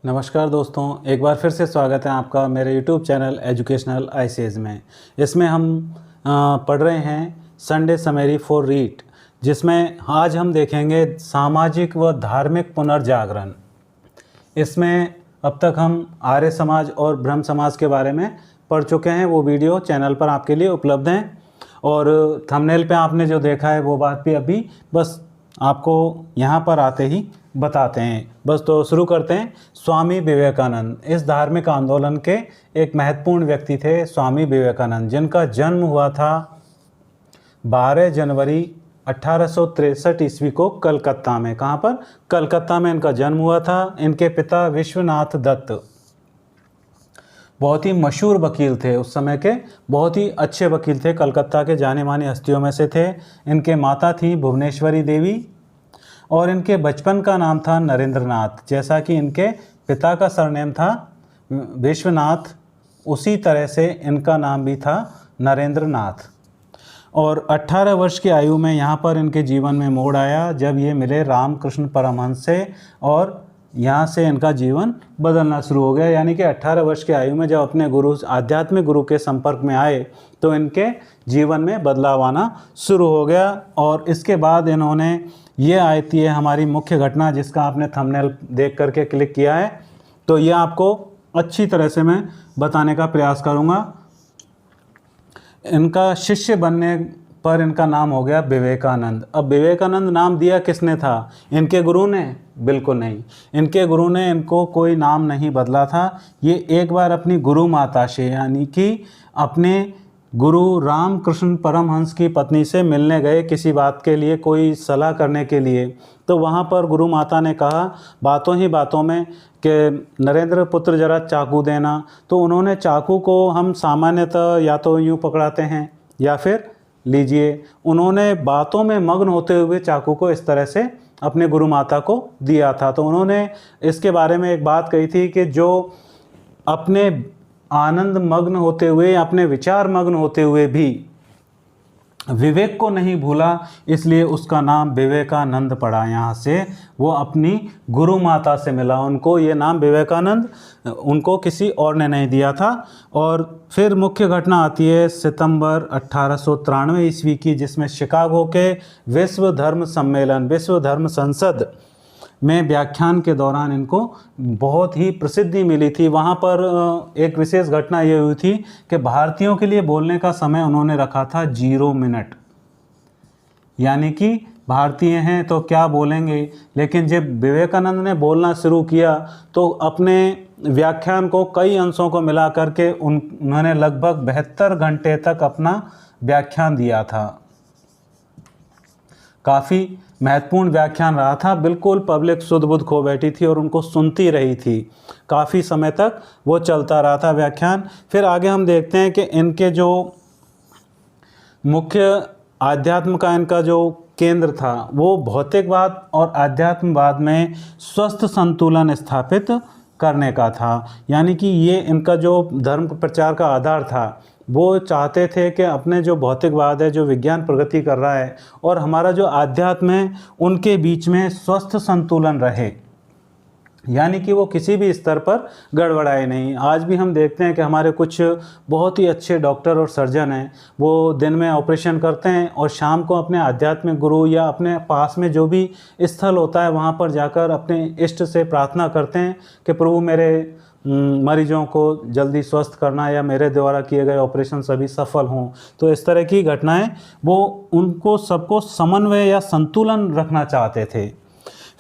नमस्कार दोस्तों, एक बार फिर से स्वागत है आपका मेरे YouTube चैनल एजुकेशनल आईसीएस में। इसमें हम पढ़ रहे हैं संडे समरी फॉर रीड, जिसमें आज हम देखेंगे सामाजिक व धार्मिक पुनर्जागरण। इसमें अब तक हम आर्य समाज और ब्रह्म समाज के बारे में पढ़ चुके हैं। वो वीडियो चैनल पर आपके लिए उपलब्ध हैं और थंबनेल पे आपने जो देखा है वो बात भी अभी बस आपको यहाँ पर आते ही बताते हैं। बस तो शुरू करते हैं। स्वामी विवेकानंद इस धार्मिक आंदोलन के एक महत्वपूर्ण व्यक्ति थे। स्वामी विवेकानंद, जिनका जन्म हुआ था 12 जनवरी 1863 ईस्वी को कलकत्ता में। कहाँ पर? कलकत्ता में इनका जन्म हुआ था। इनके पिता विश्वनाथ दत्त बहुत ही मशहूर वकील थे, उस समय के बहुत ही अच्छे वकील थे, कलकत्ता के जाने मानी हस्तियों में से थे। इनके माता थी भुवनेश्वरी देवी और इनके बचपन का नाम था नरेंद्रनाथ। जैसा कि इनके पिता का सरनेम था विश्वनाथ, उसी तरह से इनका नाम भी था नरेंद्रनाथ। और 18 वर्ष की आयु में यहाँ पर इनके जीवन में मोड़ आया जब ये मिले रामकृष्ण परमहंस से, और यहाँ से इनका जीवन बदलना शुरू हो गया। यानी कि 18 वर्ष की आयु में जब अपने गुरु, आध्यात्मिक गुरु के संपर्क में आए तो इनके जीवन में बदलाव आना शुरू हो गया। और इसके बाद इन्होंने, ये आती है हमारी मुख्य घटना जिसका आपने थंबनेल देख करके क्लिक किया है, तो ये आपको अच्छी तरह से मैं बताने का प्रयास करूँगा। इनका शिष्य बनने पर इनका नाम हो गया विवेकानंद। अब विवेकानंद नाम दिया किसने था? इनके गुरु ने? बिल्कुल नहीं, इनके गुरु ने इनको कोई नाम नहीं बदला था। ये एक बार अपनी गुरु माता से, यानी कि अपने गुरु रामकृष्ण परमहंस की पत्नी से मिलने गए किसी बात के लिए, कोई सलाह करने के लिए। तो वहाँ पर गुरु माता ने कहा बातों ही बातों में कि नरेंद्र पुत्र जरा चाकू देना। तो उन्होंने चाकू को, हम सामान्यतः या तो यूँ पकड़ाते हैं या फिर लीजिए, उन्होंने बातों में मग्न होते हुए चाकू को इस तरह से अपने गुरु माता को दिया था। तो उन्होंने इसके बारे में एक बात कही थी कि जो अपने आनंद मग्न होते हुए, अपने विचार मग्न होते हुए भी विवेक को नहीं भूला, इसलिए उसका नाम विवेकानंद पड़ा। यहाँ से वो अपनी गुरु माता से मिला, उनको ये नाम विवेकानंद उनको किसी और ने नहीं दिया था। और फिर मुख्य घटना आती है सितंबर 1893 ईस्वी की, जिसमें शिकागो के विश्व धर्म सम्मेलन, विश्व धर्म संसद में व्याख्यान के दौरान इनको बहुत ही प्रसिद्धि मिली थी। वहाँ पर एक विशेष घटना ये हुई थी कि भारतीयों के लिए बोलने का समय उन्होंने रखा था 0 मिनट, यानी कि भारतीय हैं तो क्या बोलेंगे। लेकिन जब विवेकानंद ने बोलना शुरू किया तो अपने व्याख्यान को कई अंशों को मिला करके उन्होंने लगभग 72 घंटे तक अपना व्याख्यान दिया था। काफ़ी महत्वपूर्ण व्याख्यान रहा था। बिल्कुल पब्लिक सुध बुध खो बैठी थी और उनको सुनती रही थी। काफ़ी समय तक वो चलता रहा था व्याख्यान। फिर आगे हम देखते हैं कि इनके जो मुख्य आध्यात्म का इनका जो केंद्र था वो भौतिकवाद और आध्यात्मवाद में स्वस्थ संतुलन स्थापित करने का था। यानी कि ये इनका जो धर्म प्रचार का आधार था, वो चाहते थे कि अपने जो भौतिकवाद है, जो विज्ञान प्रगति कर रहा है, और हमारा जो आध्यात्म है, उनके बीच में स्वस्थ संतुलन रहे, यानी कि वो किसी भी स्तर पर गड़बड़ाए नहीं। आज भी हम देखते हैं कि हमारे कुछ बहुत ही अच्छे डॉक्टर और सर्जन हैं, वो दिन में ऑपरेशन करते हैं और शाम को अपने आध्यात्मिक गुरु या अपने पास में जो भी स्थल होता है वहाँ पर जाकर अपने इष्ट से प्रार्थना करते हैं कि प्रभु मेरे मरीजों को जल्दी स्वस्थ करना, या मेरे द्वारा किए गए ऑपरेशन सभी सफल हों। तो इस तरह की घटनाएं वो उनको सबको समन्वय या संतुलन रखना चाहते थे।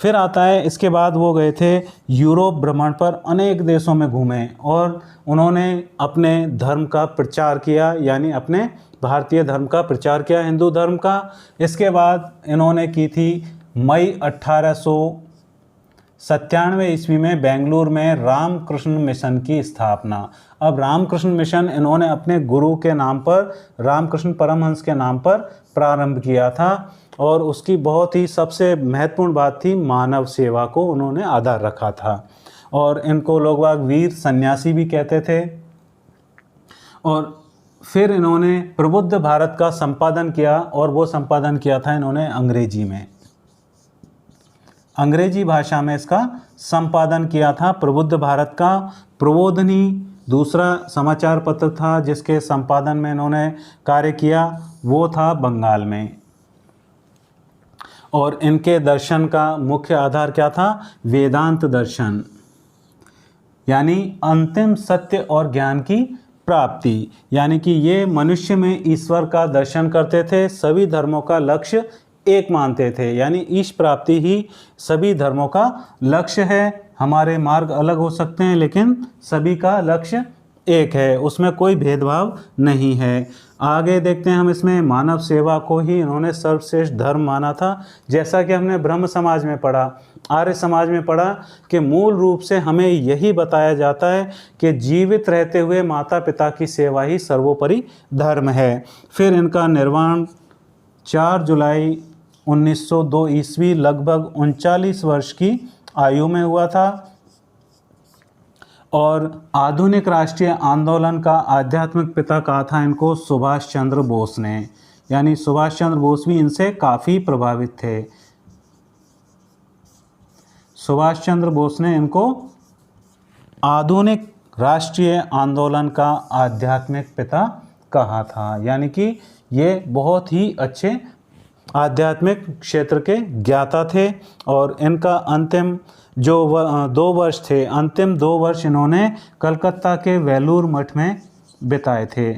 फिर आता है, इसके बाद वो गए थे यूरोप भ्रमण पर, अनेक देशों में घूमे और उन्होंने अपने धर्म का प्रचार किया, यानी अपने भारतीय धर्म का प्रचार किया, हिंदू धर्म का। इसके बाद इन्होंने की थी मई 1897 ईस्वी में बेंगलुरु में रामकृष्ण मिशन की स्थापना। अब रामकृष्ण मिशन इन्होंने अपने गुरु के नाम पर, रामकृष्ण परमहंस के नाम पर प्रारंभ किया था, और उसकी बहुत ही सबसे महत्वपूर्ण बात थी मानव सेवा को उन्होंने आधार रखा था। और इनको लोग बाग वीर सन्यासी भी कहते थे। और फिर इन्होंने प्रबुद्ध भारत का संपादन किया, और वो संपादन किया था इन्होंने अंग्रेजी में। अंग्रेजी भाषा में इसका संपादन किया था। प्रबुद्ध भारत का प्रबोधिनी दूसरा समाचार पत्र था जिसके संपादन में इन्होंने कार्य किया, वो था बंगाल में। और इनके दर्शन का मुख्य आधार क्या था? वेदांत दर्शन, यानी अंतिम सत्य और ज्ञान की प्राप्ति। यानी कि ये मनुष्य में ईश्वर का दर्शन करते थे, सभी धर्मों का लक्ष्य एक मानते थे, यानी ईश प्राप्ति ही सभी धर्मों का लक्ष्य है। हमारे मार्ग अलग हो सकते हैं लेकिन सभी का लक्ष्य एक है, उसमें कोई भेदभाव नहीं है। आगे देखते हैं हम इसमें मानव सेवा को ही इन्होंने सर्वश्रेष्ठ धर्म माना था। जैसा कि हमने ब्रह्म समाज में पढ़ा, आर्य समाज में पढ़ा कि मूल रूप से हमें यही बताया जाता है कि जीवित रहते हुए माता पिता की सेवा ही सर्वोपरि धर्म है। फिर इनका निर्वाण 4 जुलाई 1902 ईस्वी लगभग 39 वर्ष की आयु में हुआ था। और आधुनिक राष्ट्रीय आंदोलन का आध्यात्मिक पिता कहा था इनको सुभाष चंद्र बोस ने, यानी सुभाष चंद्र बोस भी इनसे काफ़ी प्रभावित थे। सुभाष चंद्र बोस ने इनको आधुनिक राष्ट्रीय आंदोलन का आध्यात्मिक पिता कहा था, यानी कि ये बहुत ही अच्छे आध्यात्मिक क्षेत्र के ज्ञाता थे। और इनका अंतिम जो 2 वर्ष थे, अंतिम 2 वर्ष इन्होंने कलकत्ता के वेलूर मठ में बिताए थे।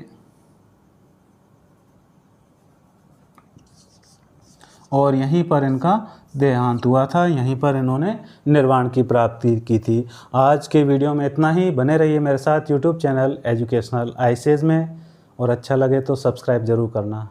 और यहीं पर इनका देहांत हुआ था, यहीं पर इन्होंने निर्वाण की प्राप्ति की थी। आज के वीडियो में इतना ही। बने रहिए मेरे साथ यूट्यूब चैनल एजुकेशनल आईसीएस में, और अच्छा लगे तो सब्सक्राइब ज़रूर करना।